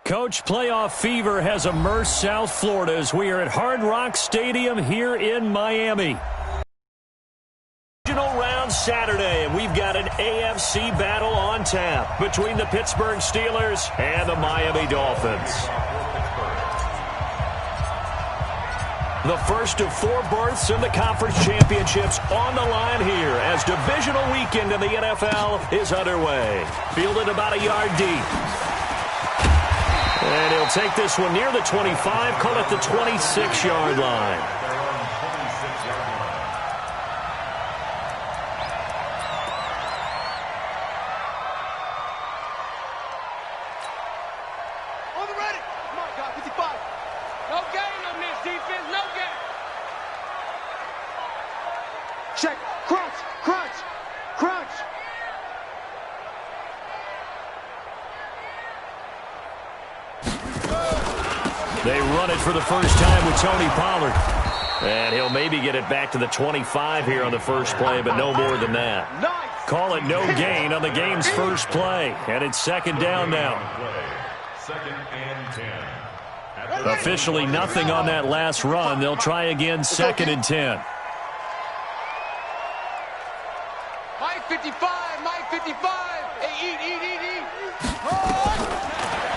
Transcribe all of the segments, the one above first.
Coach, playoff fever has immersed South Florida as we are at Hard Rock Stadium here in Miami. Regional round Saturday, and we've got an AFC battle on tap between the Pittsburgh Steelers and the Miami Dolphins. The first of 4 berths in the conference championships on the line here as divisional weekend in the NFL is underway. Fielded about a yard deep. And he'll take this one near the 25, call it the 26-yard line. On the ready. My God, 55. No gain on this defense, no gain. Check, crunch, crunch, crunch. They run it for the first time with Tony Pollard. And he'll maybe get it back to the 25 here on the first play, but no more than that. Call it no gain on the game's first play. And it's second down now. Second and 10. Officially nothing on that last run. They'll try again second and 10. Mike 55, Mike 55. Hey, eat.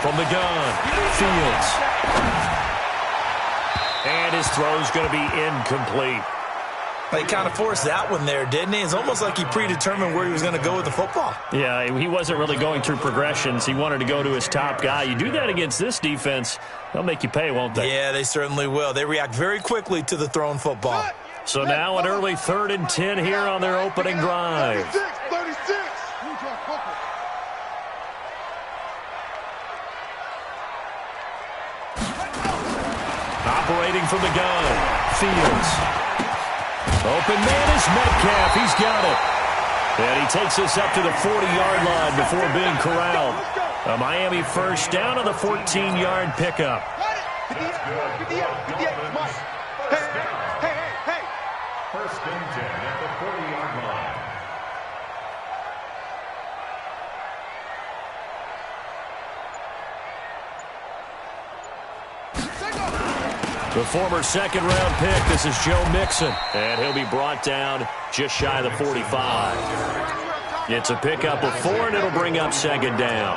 From the gun, Fields. And his throw's going to be incomplete. He kind of forced that one there, didn't he? It's almost like he predetermined where he was going to go with the football. Yeah, he wasn't really going through progressions. He wanted to go to his top guy. You do that against this defense, they'll make you pay, won't they? Yeah, they certainly will. They react very quickly to the thrown football. So now an early 3rd and 10 here on their opening drive. 36. Operating from the gun, Fields. Open man is Metcalf. He's got it. And he takes us up to the 40-yard line before being corralled. A Miami first down on the 14-yard pickup. Hey. First and 10 at the 40-yard line. The former second-round pick, this is Joe Mixon. And he'll be brought down just shy of the 45. It's a pickup of 4, and it'll bring up second down.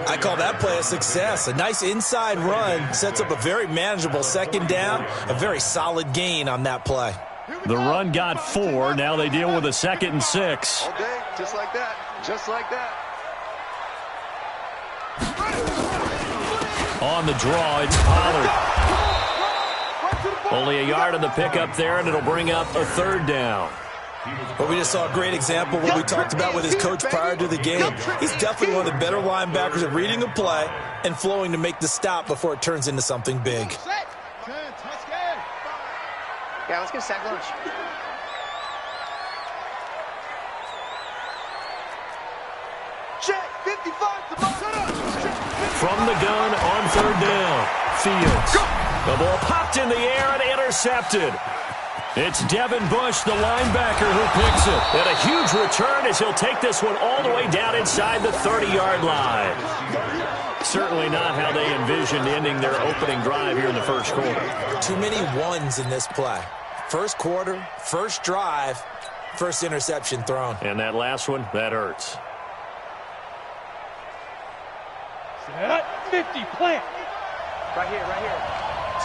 I call that play a success. A nice inside run sets up a very manageable second down, a very solid gain on that play. The run got 4. Now they deal with a 2nd and 6. Okay, just like that. Just like that. On the draw, it's Pollard. Only a yard on the pickup there, and it'll bring up a 3rd down. But we just saw a great example of what we talked about with his coach prior to the game. He's definitely one of the better linebackers at reading a play and flowing to make the stop before it turns into something big. Yeah, let's get a sack lunch. Check, 55. From the gun on 3rd down, Fields. The ball popped in the air and intercepted. It's Devin Bush, the linebacker, who picks it. And a huge return as he'll take this one all the way down inside the 30-yard line. Certainly not how they envisioned ending their opening drive here in the first quarter. Too many ones in this play. First quarter, first drive, first interception thrown. And that last one, that hurts. 50, plant. Right here.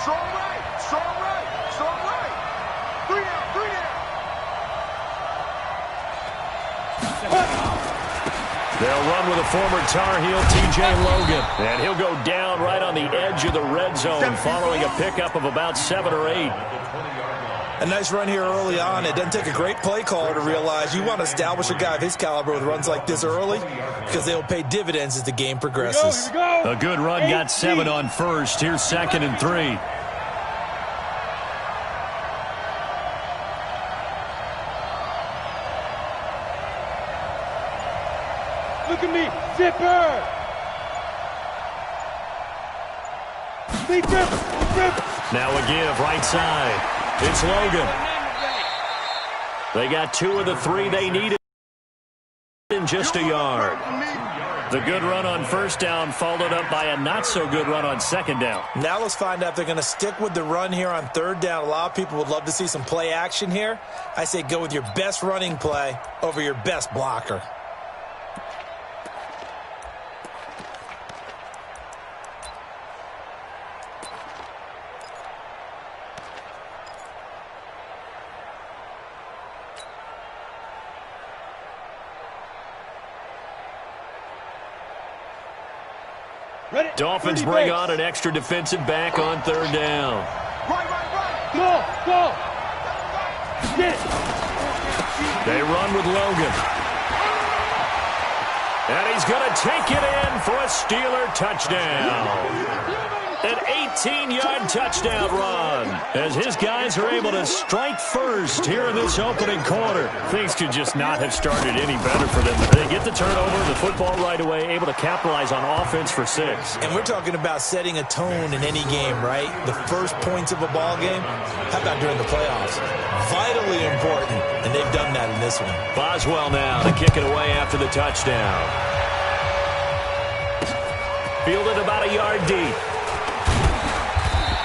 Strong right. 3 down. They'll run with a former Tar Heel, T.J. Logan. And he'll go down right on the edge of the red zone following a pickup of about 7 or 8. A nice run here early on. It doesn't take a great play caller to realize you want to establish a guy of his caliber with runs like this early because they will pay dividends as the game progresses. Here we go. A good run, got 7 on first. Here's 2nd and 3. Look at me, zipper. Now a give, right side. It's Logan. They got 2 of the 3 they needed in just a yard. The good run on first down followed up by a not-so-good run on second down. Now let's find out if they're going to stick with the run here on third down. A lot of people would love to see some play action here. I say go with your best running play over your best blocker. Dolphins bring on an extra defensive back on third down. Right. Go. Get it. They run with Logan. And he's going to take it in for a Steeler touchdown. An 18-yard touchdown run as his guys are able to strike first here in this opening quarter. Things could just not have started any better for them. They get the turnover, the football right away, able to capitalize on offense for 6. And we're talking about setting a tone in any game, right? The first points of a ball game. How about during the playoffs? Vitally important, and they've done that in this one. Boswell now to kick it away after the touchdown. Fielded about a yard deep.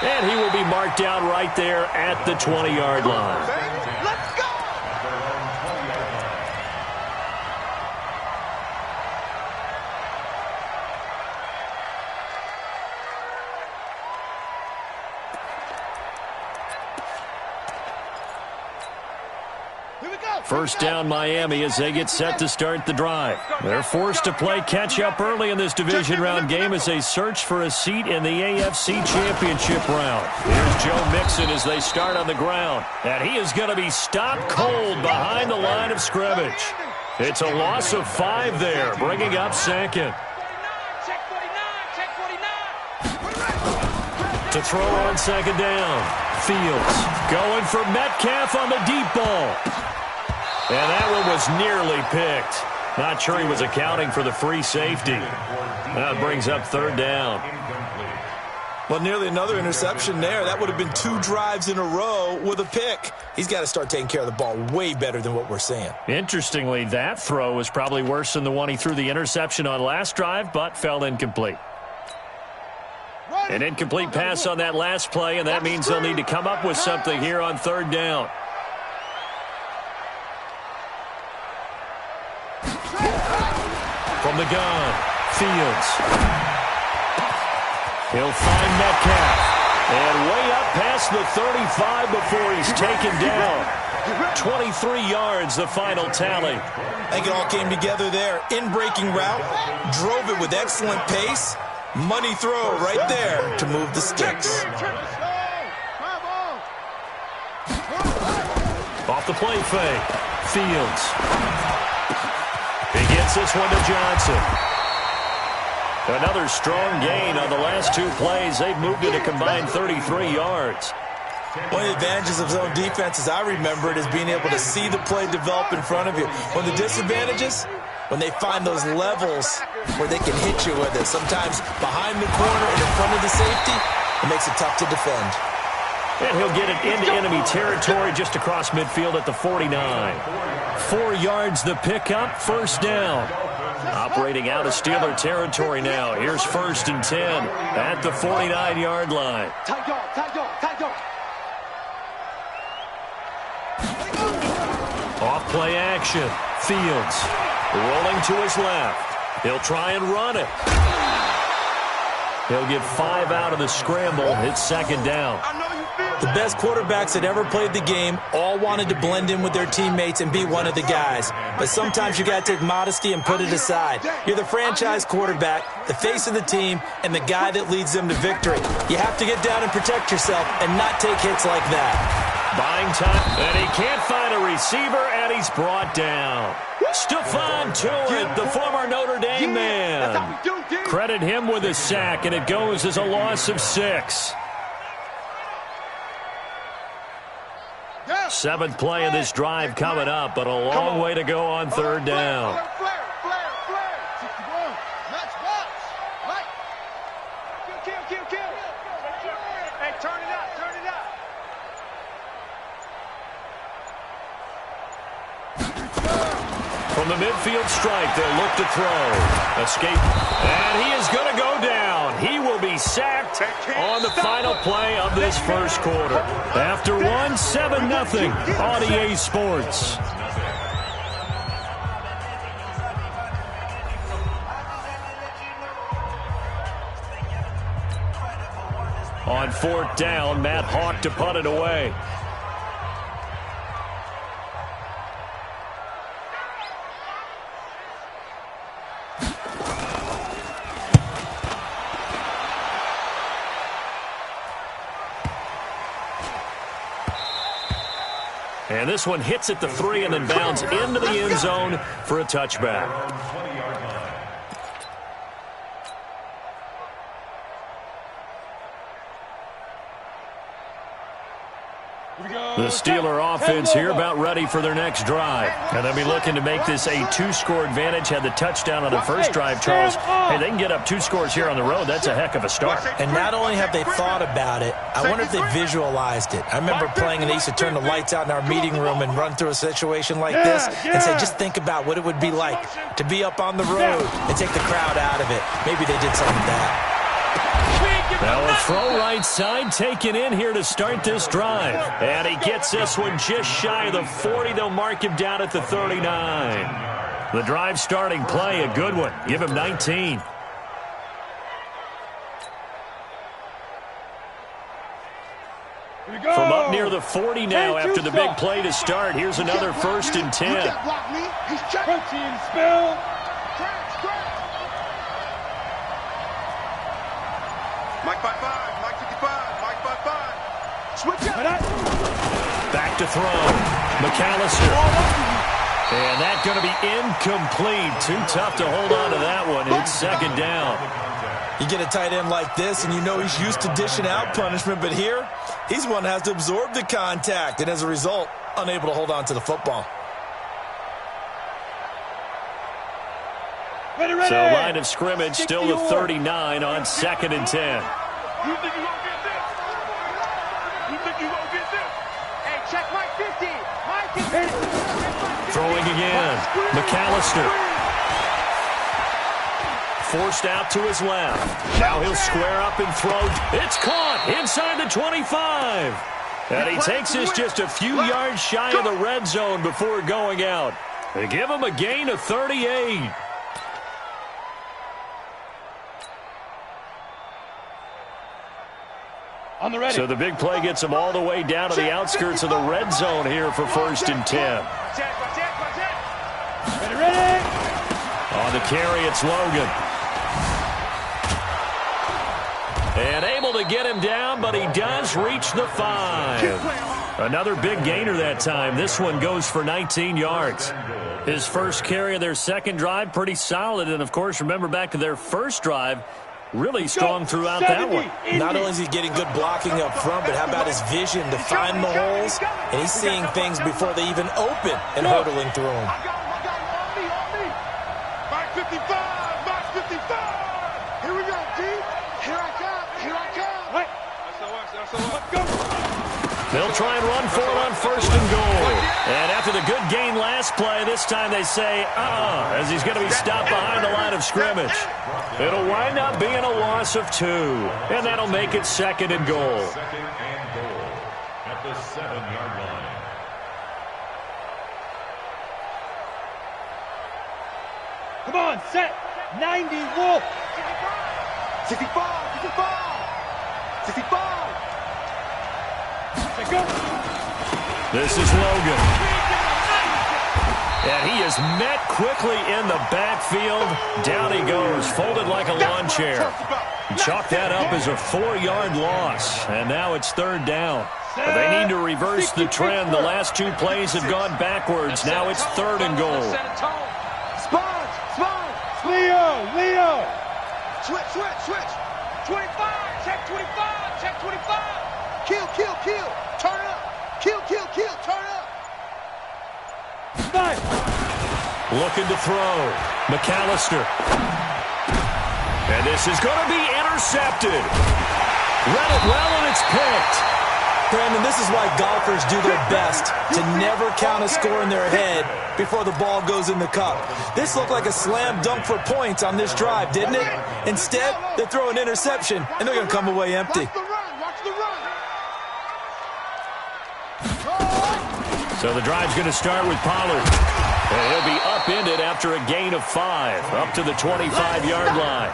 And he will be marked down right there at the 20-yard line. Let's go. Here we go. First down Miami as they get set to start the drive. They're forced to play catch-up early in this division round game as they search for a seat in the AFC Championship round. Here's Joe Mixon as they start on the ground. And he is going to be stopped cold behind the line of scrimmage. It's a loss of 5 there, bringing up second. Check 49. To throw on second down. Fields going for Metcalf on the deep ball. And that one was nearly picked. Not sure he was accounting for the free safety. That brings up third down. Well, nearly another interception there. That would have been 2 drives in a row with a pick. He's got to start taking care of the ball way better than what we're seeing. Interestingly, that throw was probably worse than the one he threw the interception on last drive, but fell incomplete. An incomplete pass on that last play, and that means they'll need to come up with something here on third down. From the gun, Fields. He'll find Metcalf. And way up past the 35 before he's taken down. 23 yards, the final tally. I think it all came together there. In-breaking route, drove it with excellent pace. Money throw right there to move the sticks. Off the play fake, Fields. He gets this one to Johnson. Another strong gain on the last 2 plays. They've moved it a combined 33 yards. One of the advantages of zone defense, as I remember it, is being able to see the play develop in front of you. One of the disadvantages, when they find those levels where they can hit you with it. Sometimes behind the corner and in front of the safety, it makes it tough to defend. And he'll get it into enemy territory just across midfield at the 49. 4 yards the pickup, first down. Operating out of Steeler territory now. Here's 1st and 10 at the 49-yard line. Tight dog. Off play action. Fields rolling to his left. He'll try and run it. He'll get 5 out of the scramble. It's second down. The best quarterbacks that ever played the game all wanted to blend in with their teammates and be one of the guys. But sometimes you got to take modesty and put it aside. You're the franchise quarterback, the face of the team, and the guy that leads them to victory. You have to get down and protect yourself and not take hits like that. Buying time, and he can't find a receiver, and he's brought down. Stephon Tuitt, the former Notre Dame man. Credit him with a sack, and it goes as a loss of 6. 7th play of this drive coming up, but a long way to go on third down. Hey, turn it up. From From the midfield stripe, they'll look to throw. Escape. And he is going to go down. He will be sacked on the final play of this first quarter. After 7-0 on EA Sports. On 4th down, Matt Hawk to punt it away. And this one hits at the 3 and then bounds into the end zone for a touchback. The Steeler offense here about ready for their next drive. And they'll be looking to make this a 2-score advantage. Had the touchdown on the first drive, Charles. Hey, they can get up 2 scores here on the road. That's a heck of a start. And not only have they thought about it, I wonder if they visualized it. I remember playing and they used to turn the lights out in our meeting room and run through a situation like this and say, just think about what it would be like to be up on the road and take the crowd out of it. Maybe they did something like that. Now a throw right side taken in here to start this drive. And he gets this one just shy of the 40. They'll mark him down at the 39. The drive starting play, a good one. Give him 19. From up near the 40 now after the big play to start. Here's another 1st and 10. Protein spill. Mike 5-5, Mike 55, Mike 5-5. Switch up. Back to throw. McAllister. And that's going to be incomplete. Too tough to hold on to that one. It's 2nd down. You get a tight end like this, and you know he's used to dishing out punishment, but here, he's one that has to absorb the contact, and as a result, unable to hold on to the football. Ready, ready. So line of scrimmage still the 39 on 2nd and 10. You think you gonna get this? You think you gonna get this? Hey, check Mike 50. Mike 50. Throwing again. McAllister. Forced out to his left. Now he'll square up and throw. It's caught inside the 25. And he takes this just a few yards shy of the red zone before going out. They give him a gain of 38. On the ready. So the big play gets him all the way down to the outskirts of the red zone here for 1st and 10. Ready, ready. On the carry, it's Logan. And able to get him down, but he does reach the 5. Another big gainer that time. This one goes for 19 yards. His first carry of their second drive, pretty solid. And, of course, remember back to their first drive, really strong throughout that one. Not only is he getting good blocking up front, but how about his vision to find the holes? And he's seeing things before they even open and hurdling through them. I got him. On me. Mike 55, Mike 55. Here we go, D. Here I come. Right. Let's go. They'll try and run for it on 1st and goal. And after the good gain last play, this time they say, as he's going to be stopped behind the line of scrimmage. It'll wind up being a loss of 2. And that'll make it 2nd and goal. 2nd and goal at the 7-yard line. Come on, set. 90, Wolf. 65, 65. 65. Go. This is Logan. And he is met quickly in the backfield. Down he goes, folded like a lawn chair. Chalk that up as a 4-yard loss. And now it's 3rd down. But they need to reverse the trend. The last 2 plays have gone backwards. Now it's 3rd and goal. Spot. Leo. Switch. 25. Check 25. Kill. Turn up. Kill. Turn up. 5. Looking to throw. McAllister. And this is going to be intercepted. Read it well, and it's picked. Brandon, this is why golfers do their best to never count a score in their head before the ball goes in the cup. This looked like a slam dunk for points on this drive, didn't it? Instead, they throw an interception, and they're going to come away empty. So the drive's going to start with Pollard. And he'll be upended after a gain of 5, up to the 25-yard line.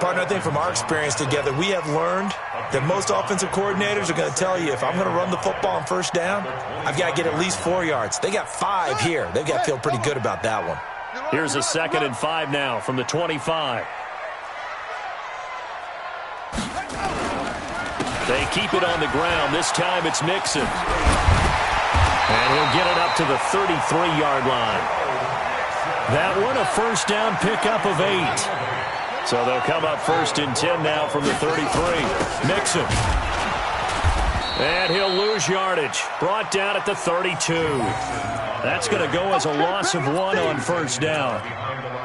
Partner, I think from our experience together, we have learned that most offensive coordinators are going to tell you, if I'm going to run the football on first down, I've got to get at least 4 yards. They got 5 here. They've got to feel pretty good about that one. Here's a 2nd and 5 now from the 25. They keep it on the ground. This time it's Mixon. And he'll get it up to the 33-yard line. That one, a first down pickup of 8. So they'll come up 1st and 10 now from the 33. Mixon. And he'll lose yardage. Brought down at the 32. That's going to go as a loss of 1 on first down.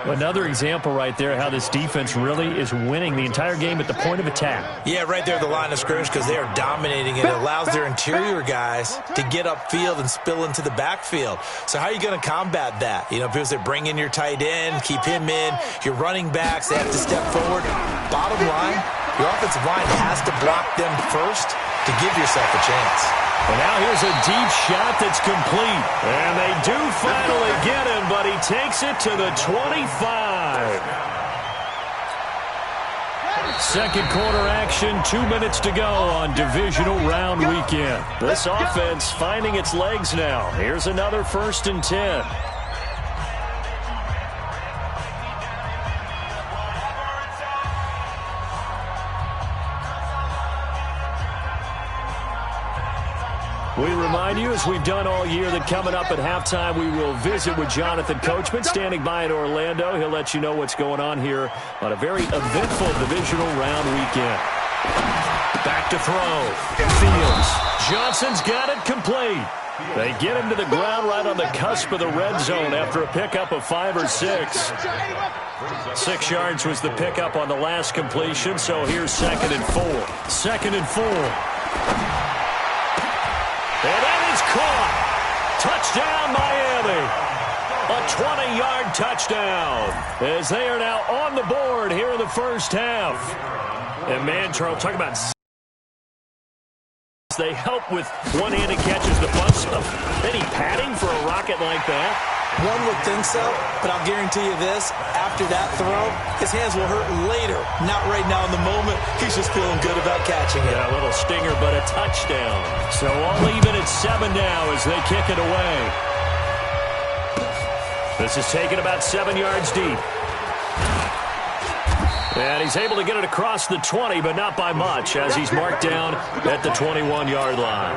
Another example right there how this defense really is winning the entire game at the point of attack. Yeah, right there at the line of scrimmage because they are dominating it. It allows their interior guys to get upfield and spill into the backfield. So how are you going to combat that? You know, because they bring in your tight end, keep him in, your running backs, they have to step forward. Bottom line, your offensive line has to block them first to give yourself a chance. And now here's a deep shot that's complete. And they do finally get him, but he takes it to the 25. Second quarter action, 2 minutes to go on divisional round weekend. This offense finding its legs now. Here's another 1st and 10. We remind you, as we've done all year, that coming up at halftime, we will visit with Jonathan Coachman, standing by in Orlando. He'll let you know what's going on here on a very eventful divisional round weekend. Back to throw. Fields. Johnson's got it complete. They get him to the ground right on the cusp of the red zone after a pickup of 5 or 6. 6 yards was the pickup on the last completion, so here's 2nd and 4. 2nd and 4. And that is caught. Touchdown, Miami. A 20-yard touchdown as they are now on the board here in the first half. And, man, Charles, talk about they help with one-handed catches the fun stuff. Any padding for a rocket like that? One would think so, but I'll guarantee you this. After that throw, his hands will hurt later. Not right now in the moment. He's just feeling good about catching it. Yeah, a little stinger, but a touchdown. So all even at 7 now as they kick it away. This is taken about 7 yards deep. And he's able to get it across the 20, but not by much, as he's marked down at the 21-yard line.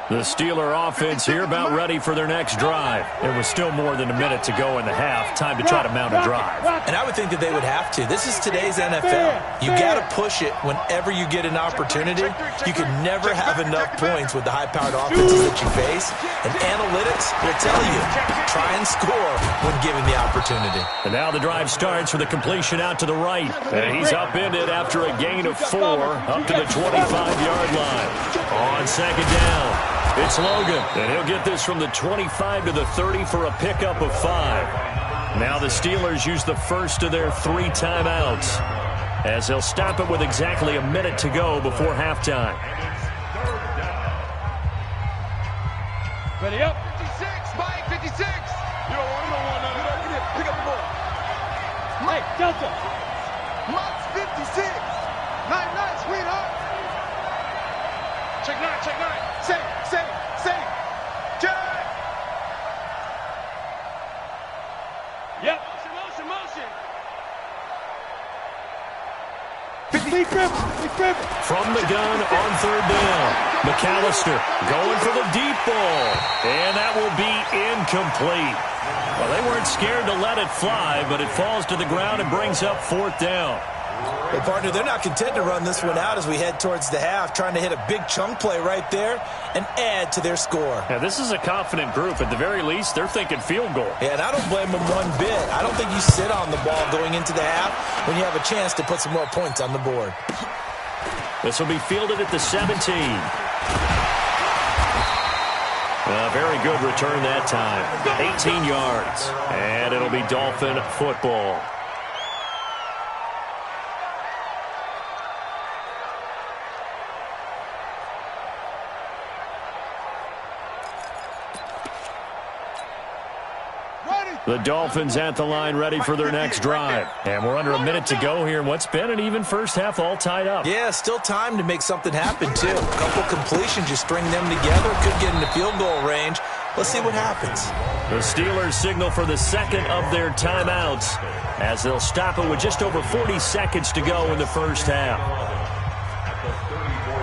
The Steeler offense here about ready for their next drive. There was still more than a minute to go in the half. Time to try to mount a drive. And I would think that they would have to. This is today's NFL. You got to push it whenever you get an opportunity. You can never have enough points with the high-powered offenses that you face. And analytics will tell you, try and score when given the opportunity. And now the drive starts with a completion out to the right. And he's upended after a gain of 4 up to the 25-yard line. On 2nd down. It's Logan, and he'll get this from the 25 to the 30 for a pickup of 5. Now the Steelers use the first of their 3 timeouts, as they'll stop it with exactly a minute to go before halftime. Ready up. 56, Mike, 56. You don't want him on now. Get up, pick up the ball. Mike, Delta. Mike's 56. 9-9, sweetheart. Check 9, check 9. Say. Jack. Yep. Motion. From the gun on 3rd down. McAllister going for the deep ball. And that will be incomplete. Well, they weren't scared to let it fly, but it falls to the ground and brings up 4th down. Well, partner, they're not content to run this one out as we head towards the half, trying to hit a big chunk play right there and add to their score. Yeah, this is a confident group. At the very least, they're thinking field goal. Yeah, and I don't blame them one bit. I don't think you sit on the ball going into the half when you have a chance to put some more points on the board. This will be fielded at the 17. A very good return that time. 18 yards. And it'll be Dolphin football. The Dolphins at the line ready for their next drive. And we're under a minute to go here in what's been an even first half, all tied up. Yeah, still time to make something happen, too. A couple completions, you string them together, could get into field goal range. Let's see what happens. The Steelers signal for the second of their timeouts as they'll stop it with just over 40 seconds to go in the first half.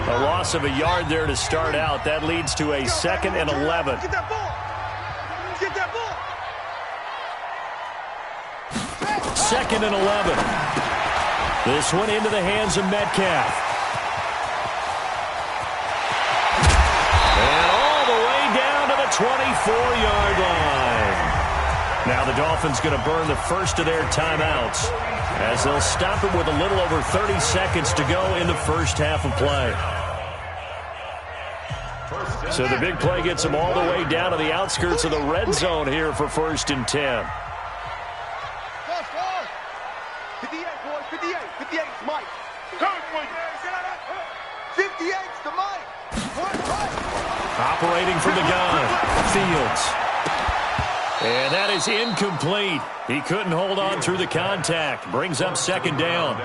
A loss of a yard there to start out. That leads to a 2nd and 11. Get that ball. Get that ball. 2nd and 11. This one into the hands of Metcalf. And all the way down to the 24-yard line. Now the Dolphins going to burn the first of their timeouts as they'll stop it with a little over 30 seconds to go in the first half of play. So the big play gets them all the way down to the outskirts of the red zone here for 1st and 10. 58's Mike. 58's the Mike. Operating from the gun, Fields. And that is incomplete. He couldn't hold on through the contact. Brings up 2nd down.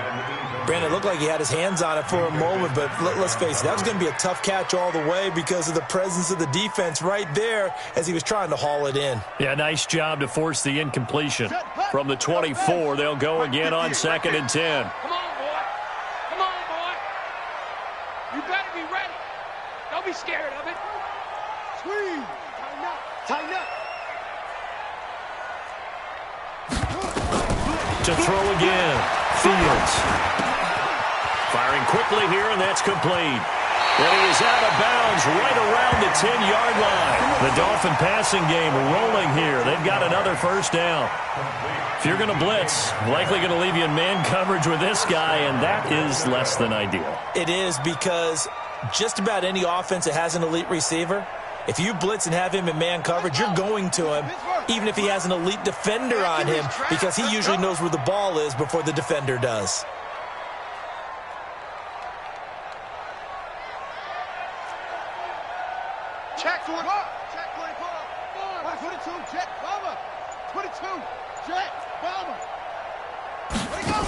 Brandon, it looked like he had his hands on it for a moment, but let's face it, that was going to be a tough catch all the way because of the presence of the defense right there as he was trying to haul it in. Yeah, nice job to force the incompletion. From the 24, they'll go again on 2nd and 10. Come on, boy. Come on, boy. You better be ready. Don't be scared of it. Squeeze. Tighten up. Tighten up. To throw again, Fields. Firing quickly here, and that's complete. And he is out of bounds right around the 10-yard line. The Dolphin passing game rolling here. They've got another first down. If you're going to blitz, likely going to leave you in man coverage with this guy, and that is less than ideal. It is because just about any offense that has an elite receiver, if you blitz and have him in man coverage, you're going to him, even if he has an elite defender on him, because he usually knows where the ball is before the defender does. Check 21. Check 24. 22. Jet bomber. 22. Jet bomber. Where you go?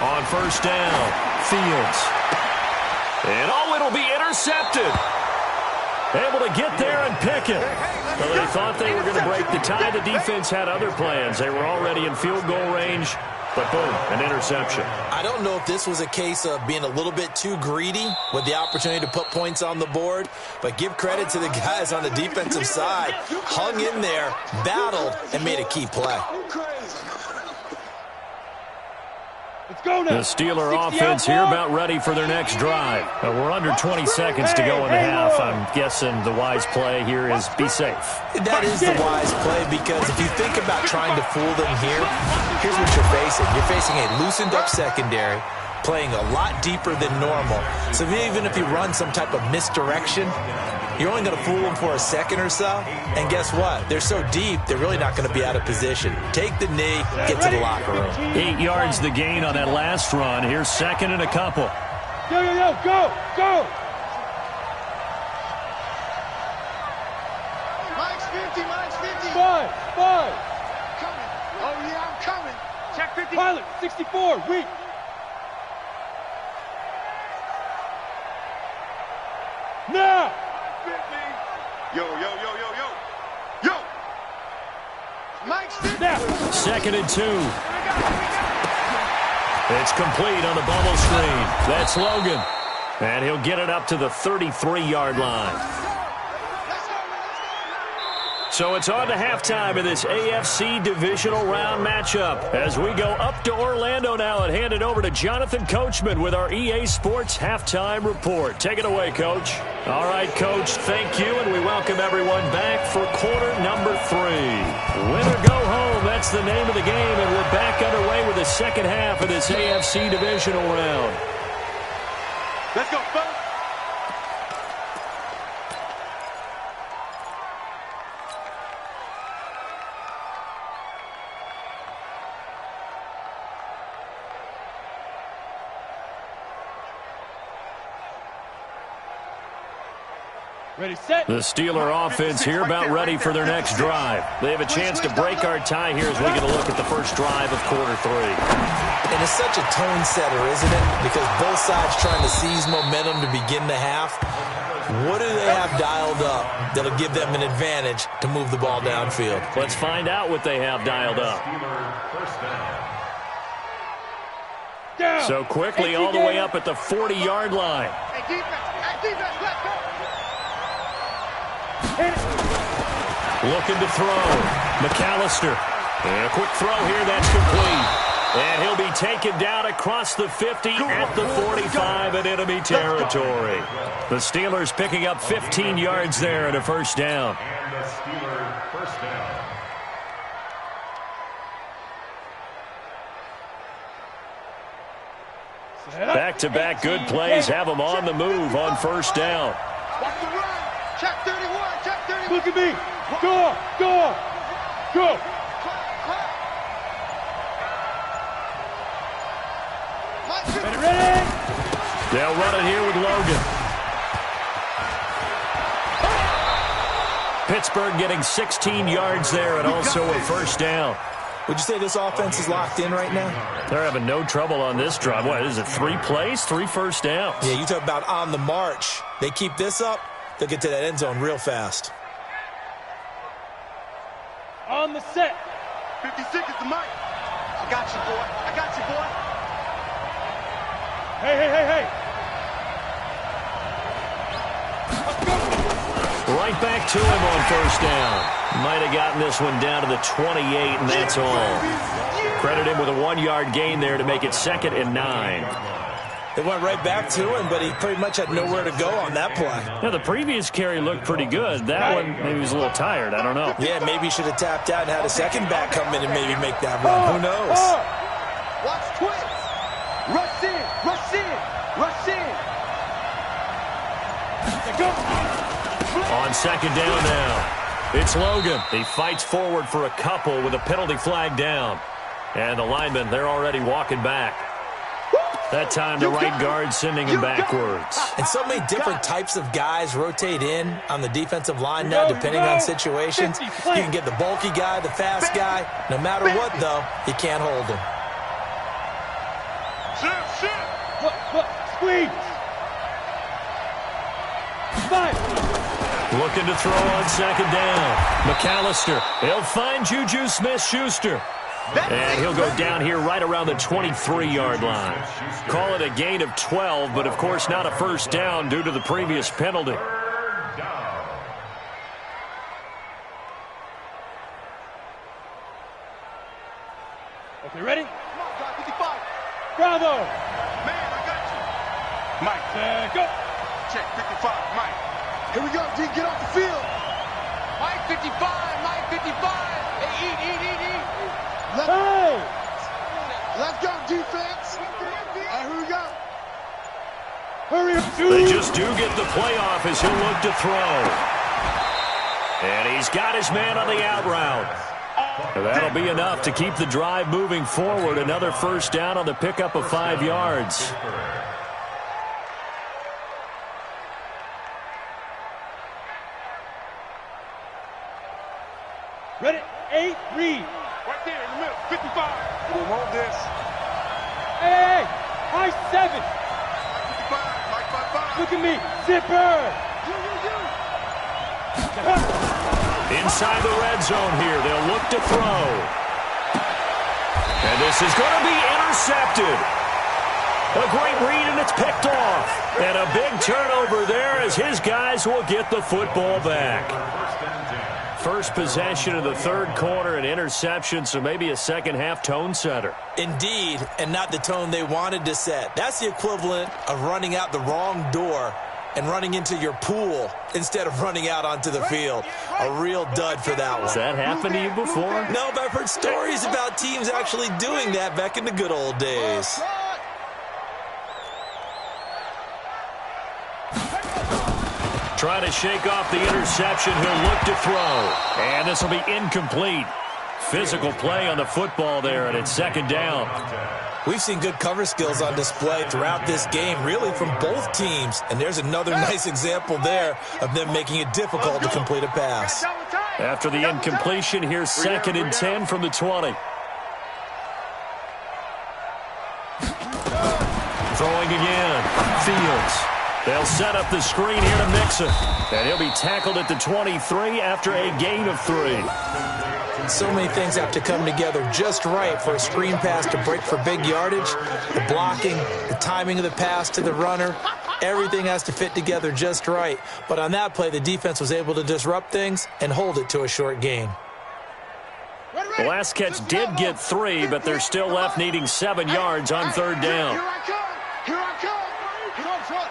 On 1st down, Fields. And it'll be intercepted. Able to get there and pick it. Well, they thought they were going to break the tie. The defense had other plans. They were already in field goal range, but boom, an interception. I don't know if this was a case of being a little bit too greedy with the opportunity to put points on the board, but give credit to the guys on the defensive side. Hung in there, battled, and made a key play. The Steeler offense here about ready for their next drive. We're under 20 seconds to go in the half. I'm guessing the wise play here is be safe. That is the wise play because if you think about trying to fool them here, here's what you're facing. You're facing a loosened up secondary, playing a lot deeper than normal. So even if you run some type of misdirection, you're only going to fool them for a second or so. And guess what? They're so deep, they're really not going to be out of position. Take the knee, get to the locker room. 8 yards the gain on that last run. Here's 2nd and a couple. Yo, go, go. Mike's 50, Mike's 50. 5. Coming. Oh, yeah, I'm coming. Check 50. Pilot, 64, weak. Now. 50. Yo. Mike's 50. Now. 2nd and 2. It's complete on the bubble screen. That's Logan. And he'll get it up to the 33-yard line. So it's on to halftime in this AFC divisional round matchup. As we go up to Orlando now and hand it over to Jonathan Coachman with our EA Sports Halftime Report. Take it away, Coach. All right, Coach, thank you, and we welcome everyone back for quarter number 3. Win or go home, that's the name of the game, and we're back underway with the second half of this AFC divisional round. Let's go, fellas. Ready, set. The Steeler offense here about ready for their next drive. They have a chance to break our tie here as we get a look at the first drive of quarter 3. And it's such a tone setter, isn't it? Because both sides trying to seize momentum to begin the half. What do they have dialed up that'll give them an advantage to move the ball downfield? Let's find out what they have dialed up. So quickly all the way up at the 40-yard line. Hey, defense, let's go. Looking to throw. McAllister. And a quick throw here, that's complete. And he'll be taken down across the 50 at the 45 in enemy territory. The Steelers picking up 15 yards there and a first down. And the Steelers first down. Back-to-back good plays have them on the move on first down. Watch the run. Check 31. Check 31. Look at me. Go. Ready. They'll run it here with Logan. Pittsburgh getting 16 yards there and also a first down. Would you say this offense is locked in right now? They're having no trouble on this drive. What is it, 3 plays, 3 first downs? Yeah, you talk about on the march. They keep this up, they'll get to that end zone real fast. On the set. 56 is the mic. I got you, boy. Hey. Right back to him on first down. Might have gotten this one down to the 28, and that's all. Credit him with a 1-yard gain there to make it 2nd and 9. It went right back to him, but he pretty much had nowhere to go on that play. Yeah, the previous carry looked pretty good. That one, maybe he was a little tired. I don't know. Yeah, maybe he should have tapped out and had a second back come in and maybe make that run. Who knows? Watch twist. Rush in. On second down now, it's Logan. He fights forward for a couple with a penalty flag down. And the linemen, they're already walking back. That time the right guard sending him backwards. And so many different types of guys rotate in on the defensive line now depending on situations. You can get the bulky guy, the fast guy. No matter what, though, you can't hold him. Squeeze. 5. Looking to throw on second down. McAllister. He'll find Juju Smith-Schuster. And he'll go down here right around the 23-yard line. Call it a gain of 12, but of course not a first down due to the previous penalty. Okay, ready? Come on, guy, 55. Bravo. Man, I got you. Mike. Go. Check 55. Mike. Here we go, D. Get off the field. Mike 55. Hey, eat. Hey. Let's go, defense. Here we go. Hurry up, dude. They just do get the playoff as he'll look to throw. And he's got his man on the out route. That'll be enough to keep the drive moving forward. Another first down on the pickup of 5 yards. Ready? 8, read. Right there in the middle. 55. We'll hold this. Hey. High 7. 55. Mike 55. Look at me. Zipper. Inside the red zone here. They'll look to throw. And this is going to be intercepted. A great read, and it's picked off. And a big turnover there as his guys will get the football back. first possession of the third quarter, an interception, so maybe a second-half tone setter. Indeed, and not the tone they wanted to set. That's the equivalent of running out the wrong door and running into your pool instead of running out onto the field. A real dud for that one. Has that happened to you before? No, but I've heard stories about teams actually doing that back in the good old days. Trying to shake off the interception. He'll look to throw. And this will be incomplete. Physical play on the football there, and it's second down. We've seen good cover skills on display throughout this game, really from both teams. And there's another nice example there of them making it difficult to complete a pass. After the incompletion, here's 2nd and 10 from the 20. Throwing again. Fields. They'll set up the screen here to Mixon. And he'll be tackled at the 23 after a gain of 3. So many things have to come together just right for a screen pass to break for big yardage. The blocking, the timing of the pass to the runner, everything has to fit together just right. But on that play, the defense was able to disrupt things and hold it to a short gain. The last catch did get 3, but they're still left needing 7 yards on third down. Here I come. Here I come. Get on front.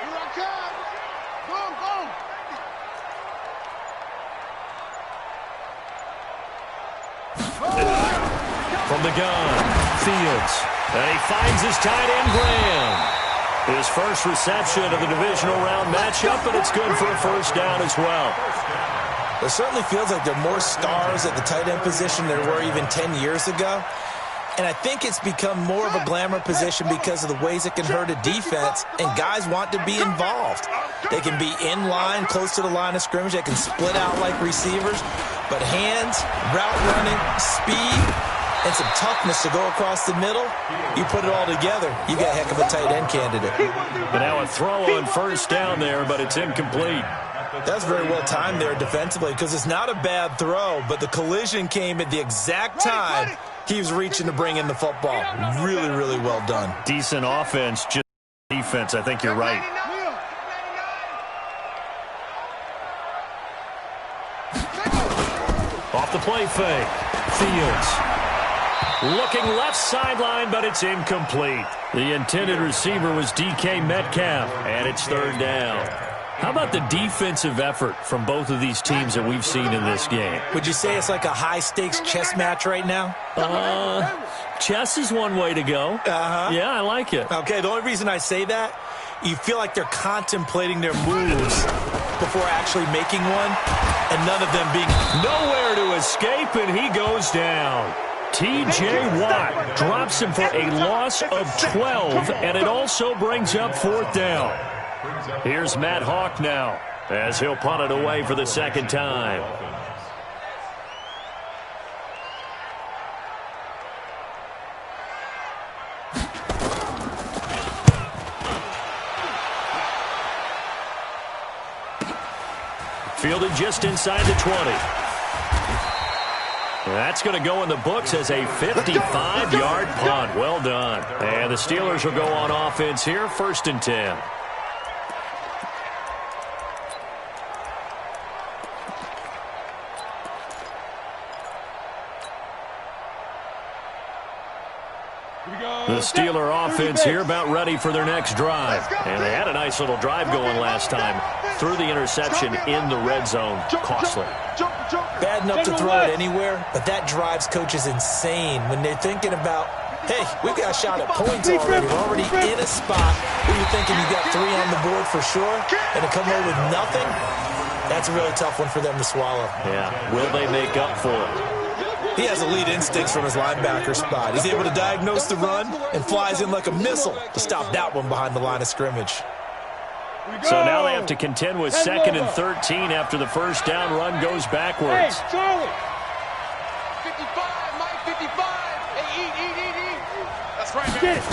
Here I come. Boom, boom. From the gun, Fields. And he finds his tight end, Graham. His first reception of the divisional round matchup, and it's good for a first down as well. It certainly feels like there are more stars at the tight end position than there were even 10 years ago. And I think it's become more of a glamour position because of the ways it can hurt a defense, and guys want to be involved. They can be in line, close to the line of scrimmage. They can split out like receivers. But hands, route running, speed, and some toughness to go across the middle, you put it all together, you got a heck of a tight end candidate. And now a throw on first down there, but it's incomplete. That's very well timed there defensively because it's not a bad throw, but the collision came at the exact time he was reaching to bring in the football. Really, really well done. Decent offense, just defense. I think you're right. Off the play fake. Fields. Looking left sideline, but it's incomplete. The intended receiver was DK Metcalf, and it's third down. How about the defensive effort from both of these teams that we've seen in this game? Would you say it's like a high-stakes chess match right now? Chess is one way to go. Yeah, I like it. Okay, the only reason I say that, you feel like they're contemplating their moves before actually making one, and none of them being nowhere to escape, and he goes down. T.J. Watt drops him for a loss of 12, and it also brings up fourth down. Here's Matt Hawk now as he'll punt it away for the second time. Fielded just inside the 20. That's going to go in the books as a 55-yard punt. Well done. And the Steelers will go on offense here, 1st and 10. The Steeler offense here about ready for their next drive. And they had a nice little drive going last time. Threw the interception in the red zone. Costly. bad enough to throw it anywhere, but that drives coaches insane when they're thinking about, hey, we've got a shot at points already. We're already in a spot where you're thinking you got 3 on the board for sure, and to come away with nothing, that's a really tough one for them to swallow. Yeah, will they make up for it? He has elite instincts from his linebacker spot. He's able to diagnose the run and flies in like a missile to stop that one behind the line of scrimmage. So now they have to contend with 2nd and 13 after the first down run goes backwards. Hey, Charlie! 55, Mike, 55. Hey, eat. That's right, man. Get it.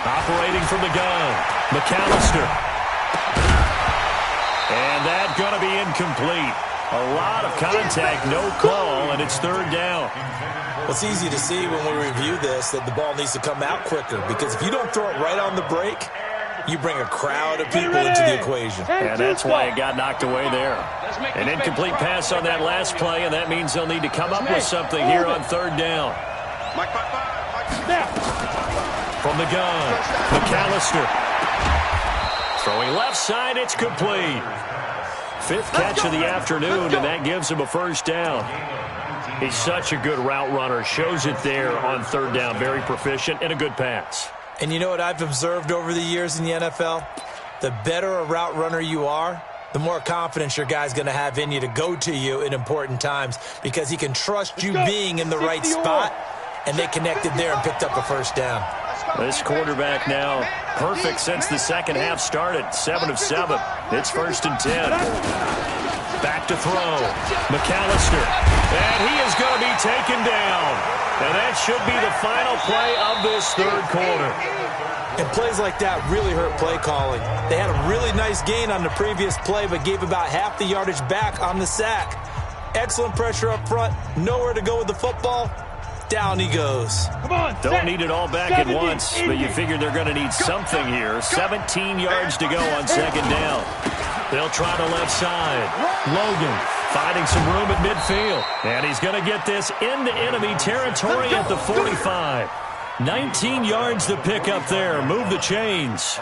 Operating from the gun, McAllister. And that's going to be incomplete. A lot of contact, no call, and it's 3rd down. Well, it's easy to see when we review this that the ball needs to come out quicker, because if you don't throw it right on the break, you bring a crowd of people into the equation. And that's why it got knocked away there. An incomplete pass on that last play, and that means they'll need to come up with something here on third down. From the gun, McAllister. Throwing left side, it's complete. Fifth catch of the afternoon, and that gives him a first down. He's such a good route runner. Shows it there on third down. Very proficient and a good pass. And you know what I've observed over the years in the NFL? The better a route runner you are, the more confidence your guy's going to have in you to go to you in important times because he can trust you being in the right spot, and they connected there and picked up a first down. This quarterback now perfect since the second half started. 7 of 7. It's 1st and 10. Back to throw. McAllister. And he is going to be taken down. And that should be the final play of this third quarter. And plays like that really hurt play calling. They had a really nice gain on the previous play, but gave about half the yardage back on the sack. Excellent pressure up front. Nowhere to go with the football. Down he goes. Come on, don't need it all back at once, but you figure they're going to need something here. 17 yards to go on second down. They'll try the left side. Logan finding some room at midfield. And he's going to get this into enemy territory at the 45. 19 yards to pick up there. Move the chains.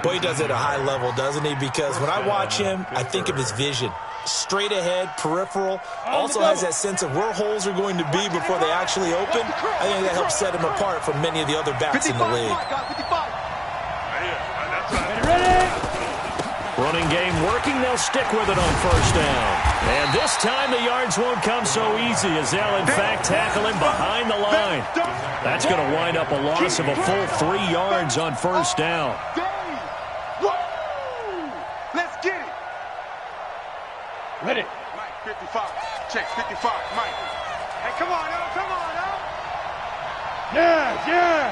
Boy, he does it at a high level, doesn't he? Because when I watch him, I think of his vision. Straight ahead, peripheral, also has that sense of where holes are going to be before they actually open. I think that helps set him apart from many of the other backs in the league. Running game working, they'll stick with it on first down. And this time the yards won't come so easy as they'll in fact tackle him behind the line. That's going to wind up a loss of a full 3 yards on first down. Let's get it. Ready. Mike, 55. Checks, 55. Mike. Hey, come on, now. Come on, now. Yeah.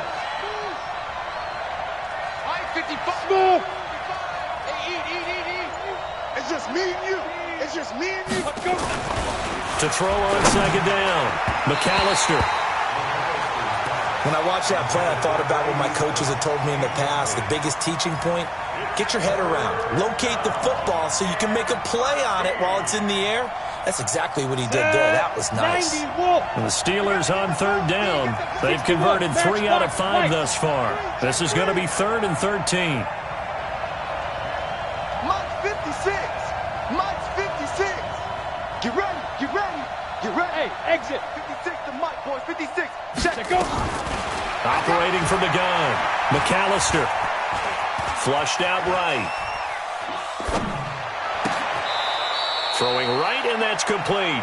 Mike, 55. Move. Hey, eat. It's just me and you. It's just me and you. Let's go. To throw on second down, McAllister. When I watched that play, I thought about what my coaches had told me in the past. The biggest teaching point, get your head around. Locate the football so you can make a play on it while it's in the air. That's exactly what he did there. That was nice. And the Steelers on third down. They've converted 3 out of 5 thus far. This is going to be 3rd and 13. Mike's 56. Mike's 56. Get ready. Hey, exit. 56 to Mike, boys. 56. Check. Go. Operating from the gun, McAllister. Flushed out right. Throwing right, and that's complete.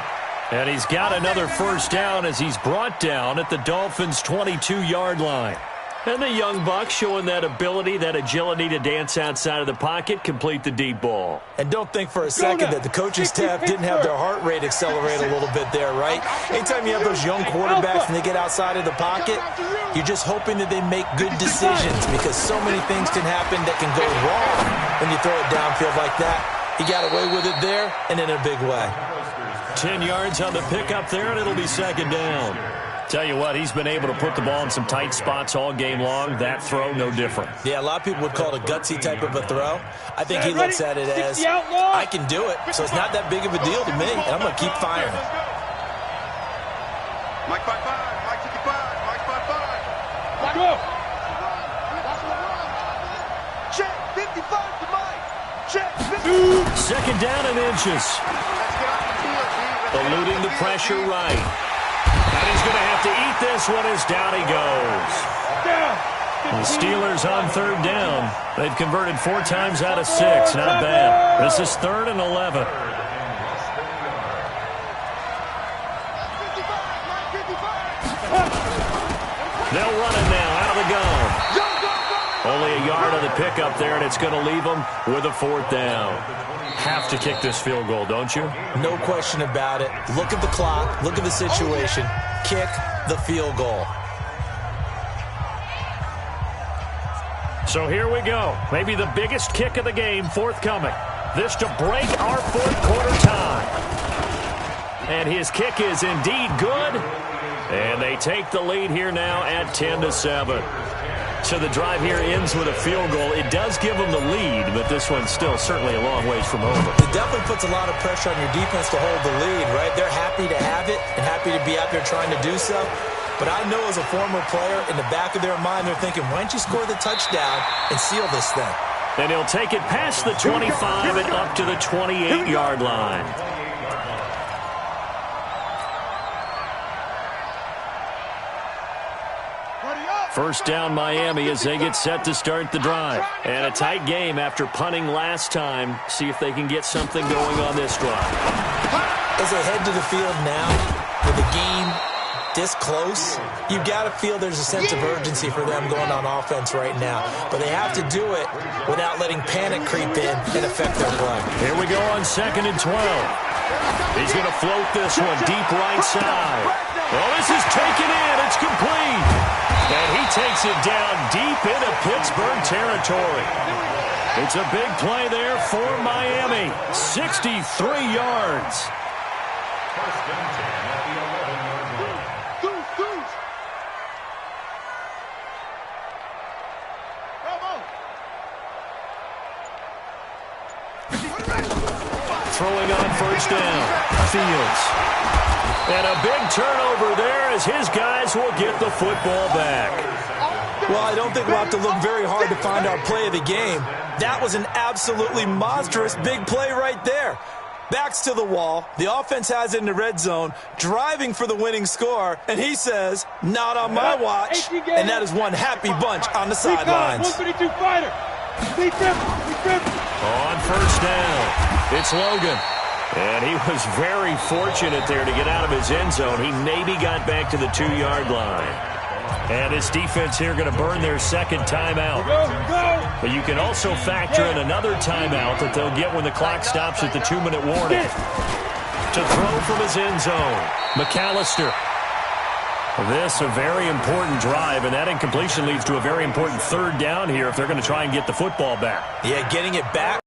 And he's got another first down as he's brought down at the Dolphins' 22-yard line. And the young buck showing that ability, that agility to dance outside of the pocket, complete the deep ball. And don't think for a second that the coaching staff didn't have their heart rate accelerate a little bit there, right? Anytime you have those young quarterbacks and they get outside of the pocket, you're just hoping that they make good decisions because so many things can happen that can go wrong when you throw it downfield like that. He got away with it there and in a big way. 10 yards on the pickup there, and it'll be second down. Tell you what, he's been able to put the ball in some tight spots all game long. That throw, no different. Yeah, a lot of people would call it a gutsy type of a throw. I think he looks at it as, I can do it, so it's not that big of a deal to me, and I'm going to keep firing. Mike 55. Mike 55. Mike 55. Let's go. Check. 55 to Mike. Check. 50. Second down and inches. Let's get off the field, G. Eluding the pressure right. And he's going to have to eat this one as down he goes. The Steelers on third down. They've converted 4 times out of 6. Not bad. This is 3rd and 11. They'll run it now out of the gun. Only a yard on the pickup there, and it's going to leave them with a 4th down. Have to kick this field goal, don't you? No question about it. Look at the clock. Look at the situation. Kick the field goal. So here we go. Maybe the biggest kick of the game forthcoming. This to break our 4th quarter tie. And his kick is indeed good. And they take the lead here now at 10-7. So the drive here ends with a field goal. It does give them the lead, but this one's still certainly a long ways from over. It definitely puts a lot of pressure on your defense to hold the lead, right? They're happy to have it and happy to be out there trying to do so. But I know as a former player, in the back of their mind, they're thinking, why don't you score the touchdown and seal this thing? And he'll take it past the 25 and up to the 28-yard line. First down Miami as they get set to start the drive. And a tight game after punting last time. See if they can get something going on this drive. As they head to the field now, with the game this close, you've got to feel there's a sense of urgency for them going on offense right now. But they have to do it without letting panic creep in and affect their play. Here we go on 2nd and 12. He's going to float this one deep right side. Well, this is taken in. It's complete. And he takes it down deep into Pittsburgh territory. It's a big play there for Miami. 63 yards. First and 10 at the 11-yard line. Throwing on first down. Fields. And a big turnover there as his guys will get the football back. Well, I don't think we'll have to look very hard to find our play of the game. That was an absolutely monstrous big play right there. Backs to the wall. The offense has it in the red zone, driving for the winning score. And he says, not on my watch. And that is one happy bunch on the sidelines. 152 fighter. On first down, it's Logan. And he was very fortunate there to get out of his end zone. He maybe got back to the 2-yard line. And his defense here going to burn their second timeout. But you can also factor in another timeout that they'll get when the clock stops at the 2-minute warning. To throw from his end zone, McAllister. This a very important drive, and that incompletion leads to a very important third down here if they're going to try and get the football back. Yeah, getting it back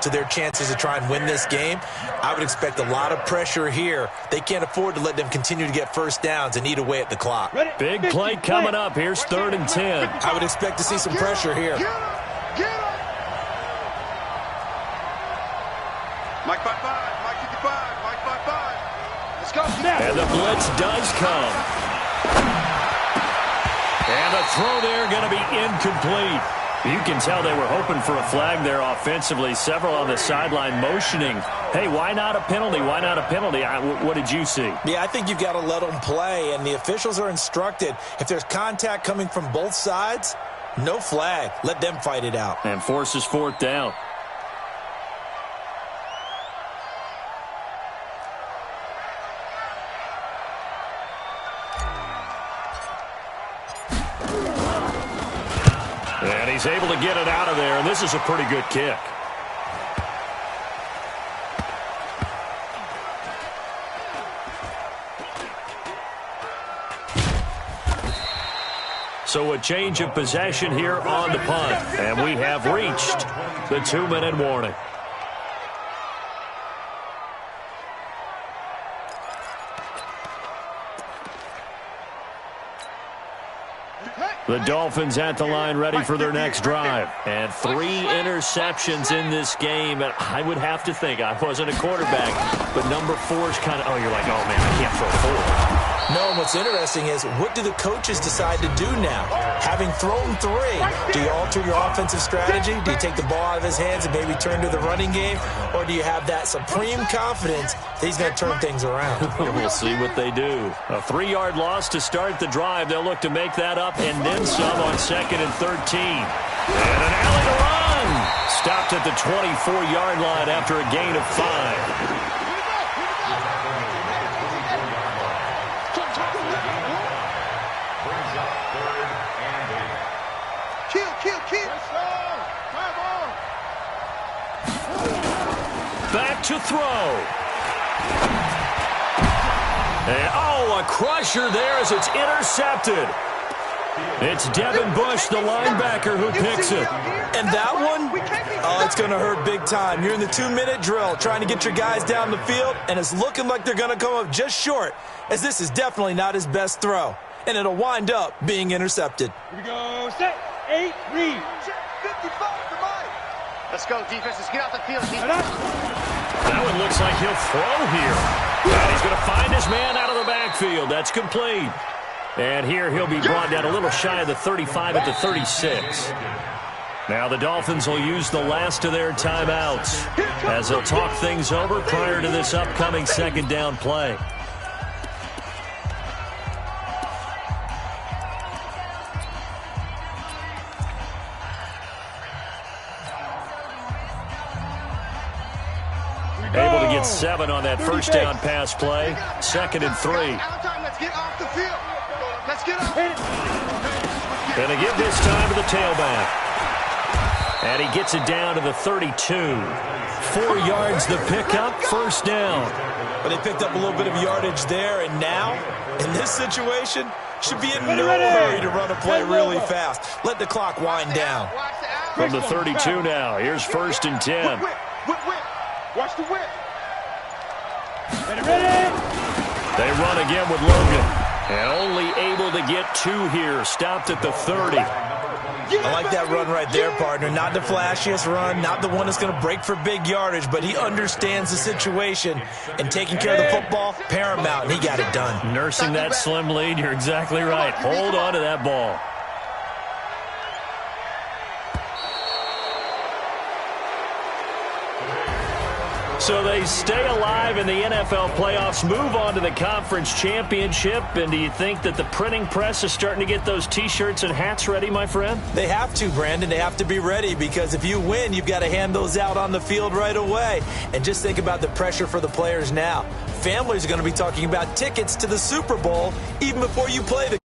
to their chances to try and win this game. I would expect a lot of pressure here. They can't afford to let them continue to get first downs and eat away at the clock. Big play coming up. Here's 3rd and 10. I would expect to see some pressure here. Mike 5-5, Mike 55, Mike 5-5. Let's go. And the blitz does come. And the throw there going to be incomplete. You can tell they were hoping for a flag there offensively. Several on the sideline motioning, hey, why not a penalty? Why not a penalty? What did you see? Yeah, I think you've got to let them play, and the officials are instructed. If there's contact coming from both sides, no flag. Let them fight it out. And forces 4th down. And he's able to get it out of there, and this is a pretty good kick. So a change of possession here on the punt, and we have reached the 2-minute warning. The Dolphins at the line ready for their next drive. And 3 interceptions in this game. And I would have to think, I wasn't a quarterback, but number 4 is kind of, oh, you're like, oh, man, I can't throw 4. No, and what's interesting is, what do the coaches decide to do now? Having thrown 3, do you alter your offensive strategy? Do you take the ball out of his hands and maybe turn to the running game? Or do you have that supreme confidence that he's going to turn things around? We'll see what they do. A 3-yard loss to start the drive. They'll look to make that up and then some on 2nd and 13. And an alley to run. Stopped at the 24-yard line after a gain of 5. Back to throw. And, a crusher there as it's intercepted. It's Devin Bush, the linebacker, who picks it. And that one, it's going to hurt big time. You're in the 2-minute drill trying to get your guys down the field, and it's looking like they're going to come up just short, as this is definitely not his best throw. and it'll wind up being intercepted. Here we go. Set. 8, read. 55 for Mike. Let's go, defense. Let's get off the field. That one looks like he'll throw here. And he's going to find his man out of the backfield. That's complete. And here he'll be brought down a little shy of the 35 at the 36. Now the Dolphins will use the last of their timeouts as they'll talk things over prior to this upcoming second down play. Able to get 7 on that first down pass play. 2nd and 3. Let's get off the field. Let's get off. Going to give this time to the tailback. And he gets it down to the 32. 4 yards the pickup, first down. But they picked up a little bit of yardage there, and now, in this situation, should be in no hurry to run a play really fast. Let the clock wind down. From the 32 now, here's 1st and 10. Whip. Watch the whip. Ready. They run again with Logan. And only able to get 2 here, stopped at the 30. I like that run right there, partner. Not the flashiest run, not the one that's going to break for big yardage, but he understands the situation, and taking care of the football, paramount, and he got it done. Nursing that slim lead, you're exactly right. Hold on to that ball. So they stay alive in the NFL playoffs, move on to the conference championship. And do you think that the printing press is starting to get those T-shirts and hats ready, my friend? They have to, Brandon. They have to be ready, because if you win, you've got to hand those out on the field right away. And just think about the pressure for the players now. Families are going to be talking about tickets to the Super Bowl even before you play the